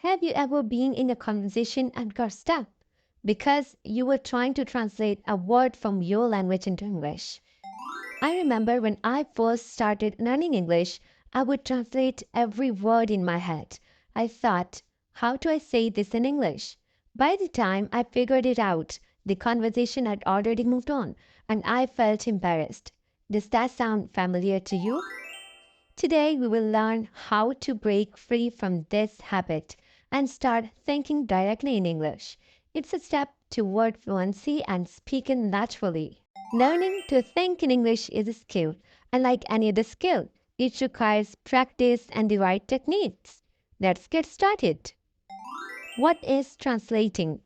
Have you ever been in a conversation and got stuck because you were trying to translate a word from your language into English? I remember when I first started learning English, I would translate every word in my head. I thought, how do I say this in English? By the time I figured it out, the conversation had already moved on, and I felt embarrassed. Does that sound familiar to you? Today, we will learn how to break free from this habit and start thinking directly in English. It's a step toward fluency and speaking naturally. Learning to think in English is a skill, and like any other skill, it requires practice and the right techniques. Let's get started. What is translating?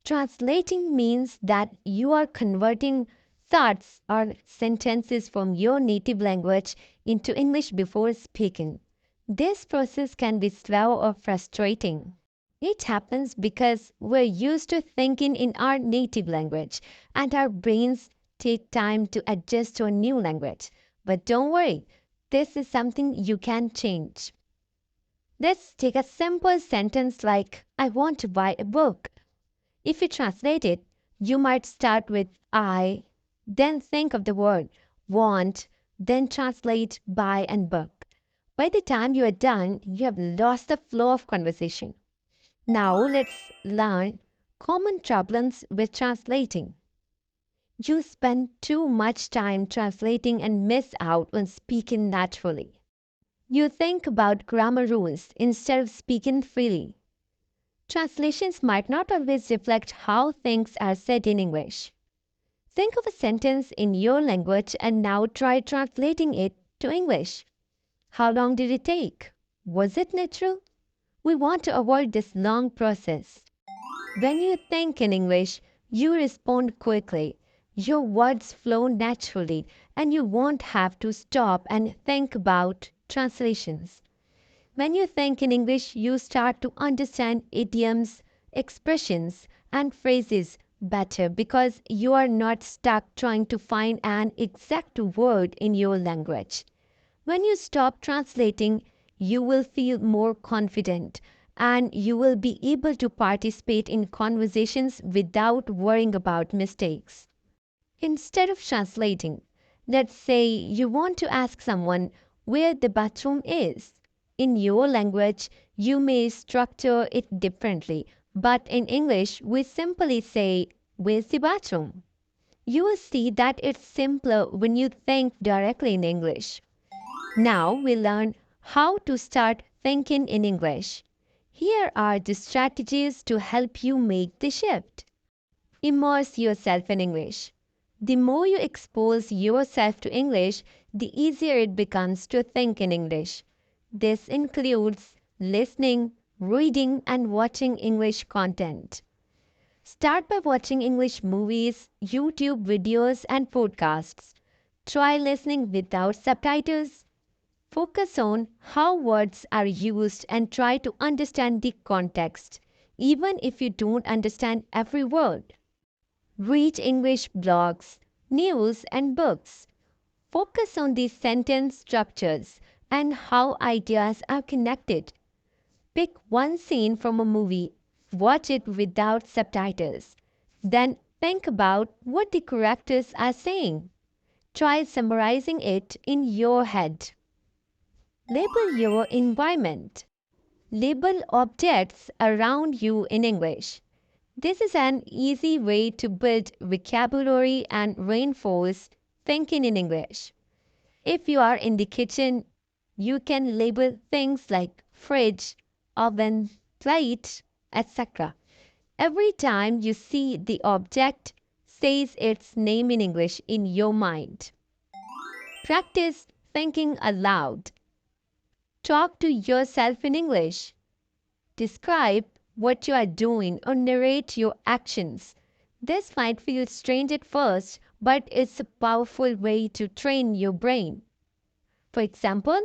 Translating means that you are converting thoughts or sentences from your native language into English before speaking. This process can be slow or frustrating. It happens because we're used to thinking in our native language and our brains take time to adjust to a new language. But don't worry, this is something you can change. Let's take a simple sentence like, I want to buy a book. If you translate it, you might start with I, then think of the word want, then translate buy and book. By the time you are done, you have lost the flow of conversation. Now let's learn common problems with translating. You spend too much time translating and miss out on speaking naturally. You think about grammar rules instead of speaking freely. Translations might not always reflect how things are said in English. Think of a sentence in your language and now try translating it to English. How long did it take? Was it natural? We want to avoid this long process. When you think in English, you respond quickly. Your words flow naturally, and you won't have to stop and think about translations. When you think in English, you start to understand idioms, expressions, and phrases better because you are not stuck trying to find an exact word in your language. When you stop translating, you will feel more confident and you will be able to participate in conversations without worrying about mistakes. Instead of translating, let's say you want to ask someone where the bathroom is. In your language, you may structure it differently, but in English, we simply say, where's the bathroom? You will see that it's simpler when you think directly in English. Now we learn how to start thinking in English. Here are the strategies to help you make the shift. Immerse yourself in English. The more you expose yourself to English, the easier it becomes to think in English. This includes listening, reading, and watching English content. Start by watching English movies, YouTube videos, and podcasts. Try listening without subtitles. Focus on how words are used and try to understand the context, even if you don't understand every word. Read English blogs, news, and books. Focus on the sentence structures and how ideas are connected. Pick one scene from a movie, watch it without subtitles. Then think about what the characters are saying. Try summarizing it in your head. Label your environment. Label objects around you in English. This is an easy way to build vocabulary and reinforce thinking in English. If you are in the kitchen, you can label things like fridge, oven, plate, etc. Every time you see the object, says its name in English in your mind. Practice thinking aloud. Talk to yourself in English. Describe what you are doing or narrate your actions. This might feel strange at first, but it's a powerful way to train your brain. For example,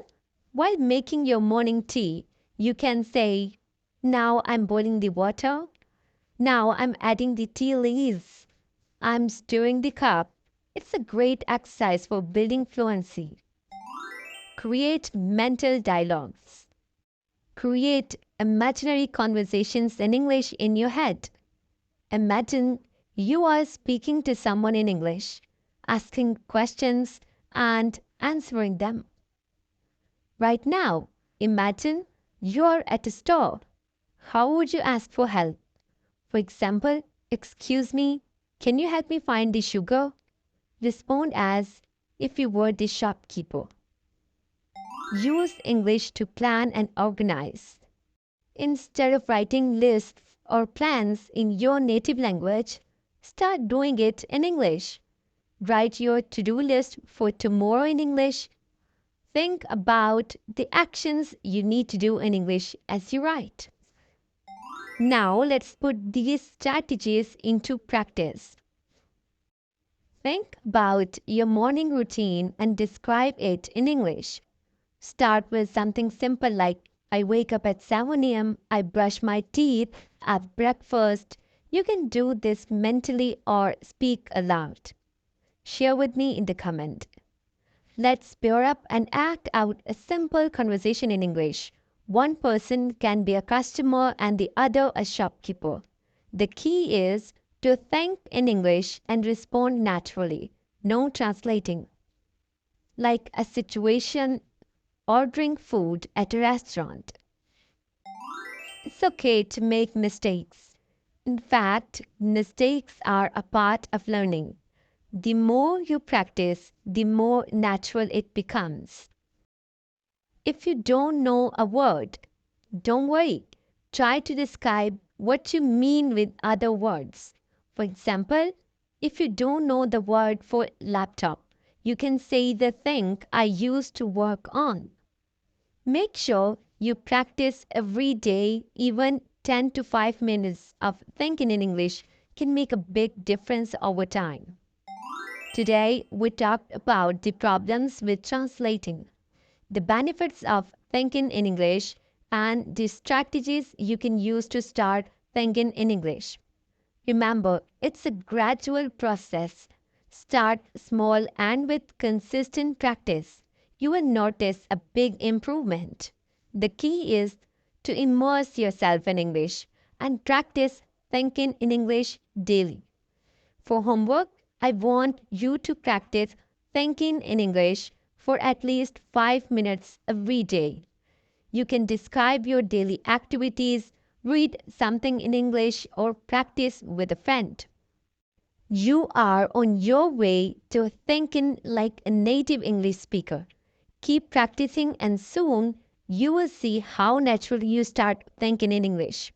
while making your morning tea, you can say, now I'm boiling the water. Now I'm adding the tea leaves. I'm stirring the cup. It's a great exercise for building fluency. Create mental dialogues. create imaginary conversations in English in your head. Imagine you are speaking to someone in English, asking questions and answering them. Right now, imagine you're at a store. How would you ask for help? For example, "Excuse me, can you help me find the sugar?" Respond as if you were the shopkeeper. Use English to plan and organize. Instead of writing lists or plans in your native language, start doing it in English. Write your to-do list for tomorrow in English. Think about the actions you need to do in English as you write. Now let's put these strategies into practice. Think about your morning routine and describe it in English. Start with something simple like, "I wake up at 7 a.m., I brush my teeth, have breakfast." You can do this mentally or speak aloud. Share with me in the comment. Let's pair up and act out a simple conversation in English. One person can be a customer and the other a shopkeeper. The key is to think in English and respond naturally, no translating. Like a situation ordering food at a restaurant. It's okay to make mistakes. In fact, mistakes are a part of learning. The more you practice, the more natural it becomes. If you don't know a word, don't worry. Try to describe what you mean with other words. For example, if you don't know the word for laptop, you can say the thing I use to work on. Make sure you practice every day. Even 10 to 5 minutes of thinking in English can make a big difference over time. Today, we talked about the problems with translating, the benefits of thinking in English, and the strategies you can use to start thinking in English. Remember, it's a gradual process. Start small and with consistent practice, you will notice a big improvement. The key is to immerse yourself in English and practice thinking in English daily. For homework, I want you to practice thinking in English for at least 5 minutes every day. You can describe your daily activities, read something in English, or practice with a friend. You are on your way to thinking like a native English speaker. Keep practicing and soon you will see how naturally you start thinking in English.